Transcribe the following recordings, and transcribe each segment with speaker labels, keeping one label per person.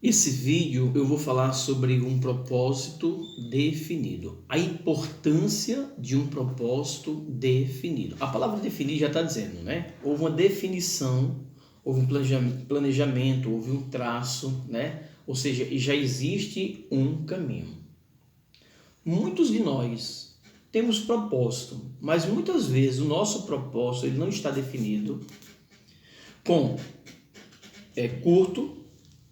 Speaker 1: Esse vídeo eu vou falar sobre um propósito definido, a importância de um propósito definido. A palavra definir já está dizendo, né? Houve uma definição, houve um planejamento, houve um traço, né? Ou seja, já existe um caminho. Muitos de nós temos propósito, mas muitas vezes o nosso propósito ele não está definido com curto,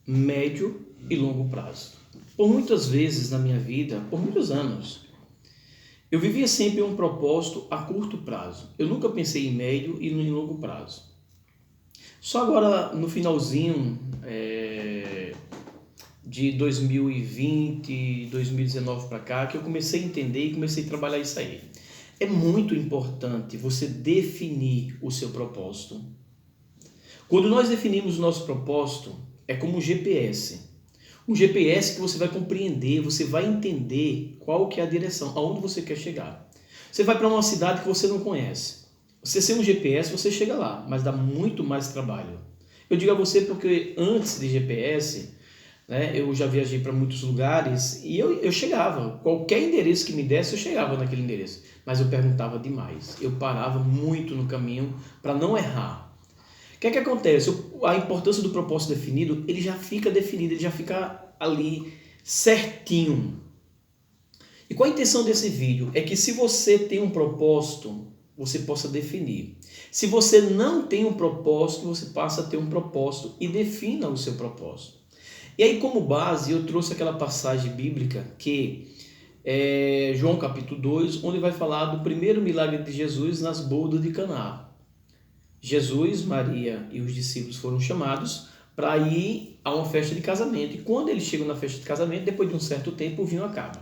Speaker 1: médio e longo prazo. Por muitas vezes na minha vida, por muitos anos, eu vivia sempre um propósito a curto prazo. Eu nunca pensei em médio e em longo prazo. Só agora no finalzinho de 2020, 2019 para cá, que eu comecei a entender e comecei a trabalhar isso aí. É muito importante você definir o seu propósito. Quando nós definimos o nosso propósito, é como um GPS. Um GPS que você vai compreender, você vai entender qual que é a direção, aonde você quer chegar. Você vai para uma cidade que você não conhece. Você sem um GPS, você chega lá, mas dá muito mais trabalho. Eu digo a você porque antes de GPS, né, eu já viajei para muitos lugares e eu chegava. Qualquer endereço que me desse, eu chegava naquele endereço. Mas eu perguntava demais. Eu parava muito no caminho para não errar. O que é que acontece? A importância do propósito definido, ele já fica definido, ele já fica ali certinho. E qual a intenção desse vídeo? É que se você tem um propósito, você possa definir. Se você não tem um propósito, você passa a ter um propósito e defina o seu propósito. E aí, como base, eu trouxe aquela passagem bíblica que é João capítulo 2, onde vai falar do primeiro milagre de Jesus nas bodas de Caná. Jesus, Maria e os discípulos foram chamados para ir a uma festa de casamento. E quando eles chegam na festa de casamento, depois de um certo tempo, o vinho acaba.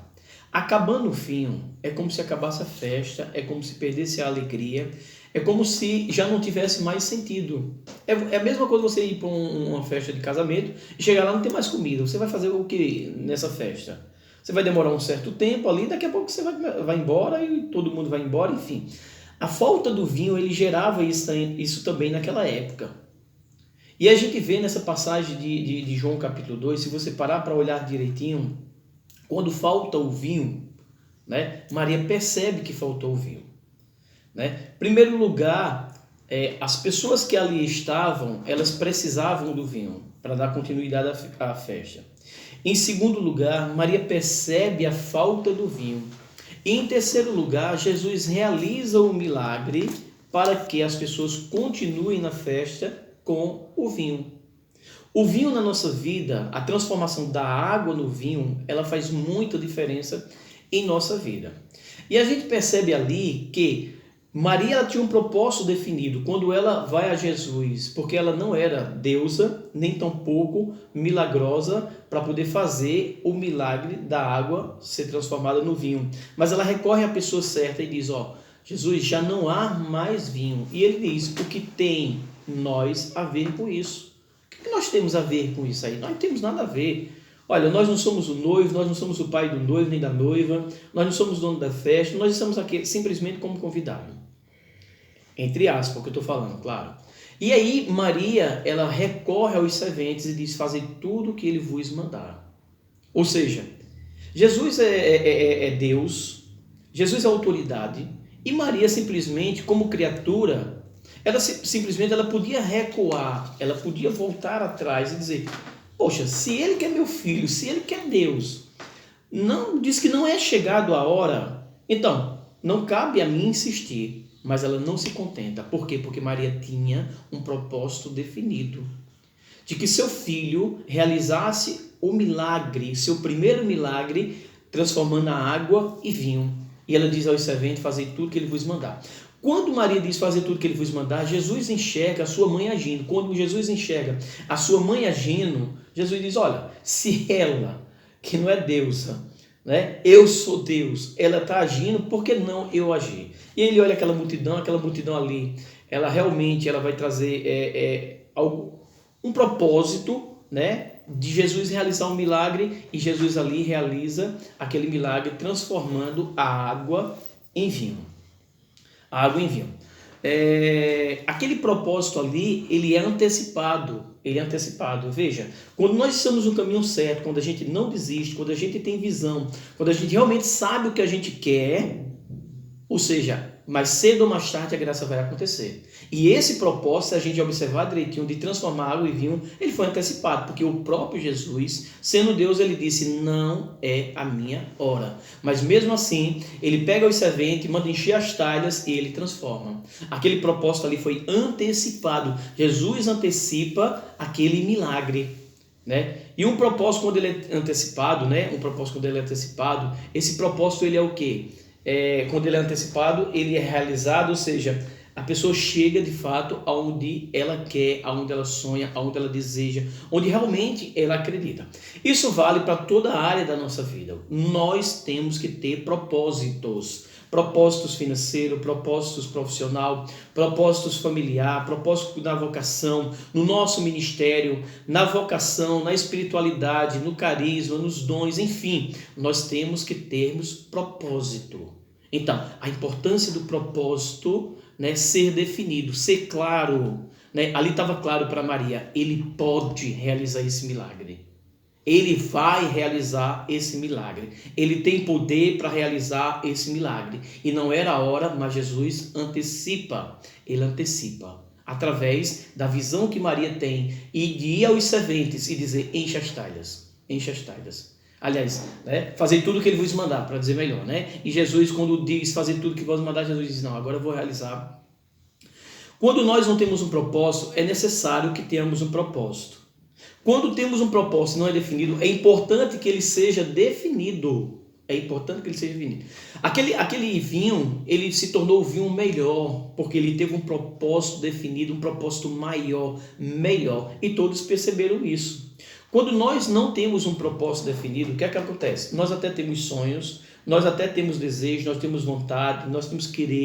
Speaker 1: Acabando o vinho, é como se acabasse a festa, é como se perdesse a alegria, é como se já não tivesse mais sentido. É a mesma coisa você ir para uma festa de casamento e chegar lá e não tem mais comida. Você vai fazer o que nessa festa? Você vai demorar um certo tempo ali, daqui a pouco você vai embora e todo mundo vai embora, enfim. A falta do vinho, ele gerava isso também naquela época. E a gente vê nessa passagem de João capítulo 2, se você parar para olhar direitinho, quando falta o vinho, né, Maria percebe que faltou o vinho. Né? Em primeiro lugar, as pessoas que ali estavam, elas precisavam do vinho para dar continuidade à festa. Em segundo lugar, Maria percebe a falta do vinho. E em terceiro lugar, Jesus realiza o milagre para que as pessoas continuem na festa com o vinho. O vinho na nossa vida, a transformação da água no vinho, ela faz muita diferença em nossa vida. E a gente percebe ali que Maria ela tinha um propósito definido quando ela vai a Jesus, porque ela não era deusa, nem tampouco milagrosa para poder fazer o milagre da água ser transformada no vinho. Mas ela recorre à pessoa certa e diz, Jesus, já não há mais vinho. E ele diz, o que tem nós a ver com isso? O que nós temos a ver com isso aí? Nós não temos nada a ver. Olha, nós não somos o noivo, nós não somos o pai do noivo nem da noiva, nós não somos dono da festa, nós estamos aqui simplesmente como convidados. Entre aspas, o que eu estou falando, claro. E aí Maria, ela recorre aos serventes e diz, fazei tudo o que ele vos mandar. Ou seja, Jesus é Deus, Jesus é autoridade, e Maria simplesmente, como criatura, ela simplesmente ela podia recuar, ela podia voltar atrás e dizer, poxa, se ele que é meu filho, se ele que é Deus, não diz que não é chegado a hora, então não cabe a mim insistir. Mas ela não se contenta. Por quê? Porque Maria tinha um propósito definido. De que seu filho realizasse o milagre, seu primeiro milagre, transformando a água em vinho. E ela diz aos serventes, fazei tudo que ele vos mandar. Quando Maria diz fazer tudo que ele vos mandar, Jesus enxerga a sua mãe agindo. Quando Jesus enxerga a sua mãe agindo, Jesus diz, olha, se ela, que não é deusa, né? Eu sou Deus, ela está agindo, por que não eu agir? E ele olha aquela multidão ali, ela realmente ela vai trazer um propósito, né, de Jesus realizar um milagre, e Jesus ali realiza aquele milagre transformando a água em vinho. A água em vinho. Aquele propósito ali, ele é antecipado. ele é antecipado. Veja, quando nós estamos no caminho certo, quando a gente não desiste, quando a gente tem visão, quando a gente realmente sabe o que a gente quer, ou seja, mais cedo ou mais tarde a graça vai acontecer. E esse propósito, se a gente observar direitinho, de transformar água em vinho, ele foi antecipado, porque o próprio Jesus, sendo Deus, ele disse, não é a minha hora. Mas mesmo assim, ele pega os serventes, manda encher as talhas e ele transforma. Aquele propósito ali foi antecipado. Jesus antecipa aquele milagre, né? E um propósito quando ele é antecipado, esse propósito ele é o quê? Quando ele é antecipado, ele é realizado, ou seja, a pessoa chega de fato aonde ela quer, aonde ela sonha, aonde ela deseja, onde realmente ela acredita. Isso vale para toda a área da nossa vida. Nós temos que ter propósitos. Propósitos financeiros, propósitos profissional, propósitos familiar, propósitos na vocação, no nosso ministério, na vocação, na espiritualidade, no carisma, nos dons, enfim, nós temos que termos propósito. Então, a importância do propósito, né, ser definido, ser claro, né? Ali estava claro para Maria, ele pode realizar esse milagre. Ele vai realizar esse milagre. Ele tem poder para realizar esse milagre. E não era a hora, mas Jesus antecipa. Ele antecipa. Através da visão que Maria tem e de ir aos serventes e dizer, enche as talhas. Enche as talhas. Aliás, né, fazer tudo o que ele vos mandar, para dizer melhor, né? E Jesus, quando diz fazer tudo o que vos mandar, Jesus diz, não, agora eu vou realizar. Quando nós não temos um propósito, é necessário que tenhamos um propósito. Quando temos um propósito e não é definido, é importante que ele seja definido. É importante que ele seja definido. Aquele vinho, ele se tornou o vinho melhor, porque ele teve um propósito definido, um propósito maior, melhor. E todos perceberam isso. Quando nós não temos um propósito definido, o que é que acontece? Nós até temos sonhos, nós até temos desejos, nós temos vontade, nós temos querer.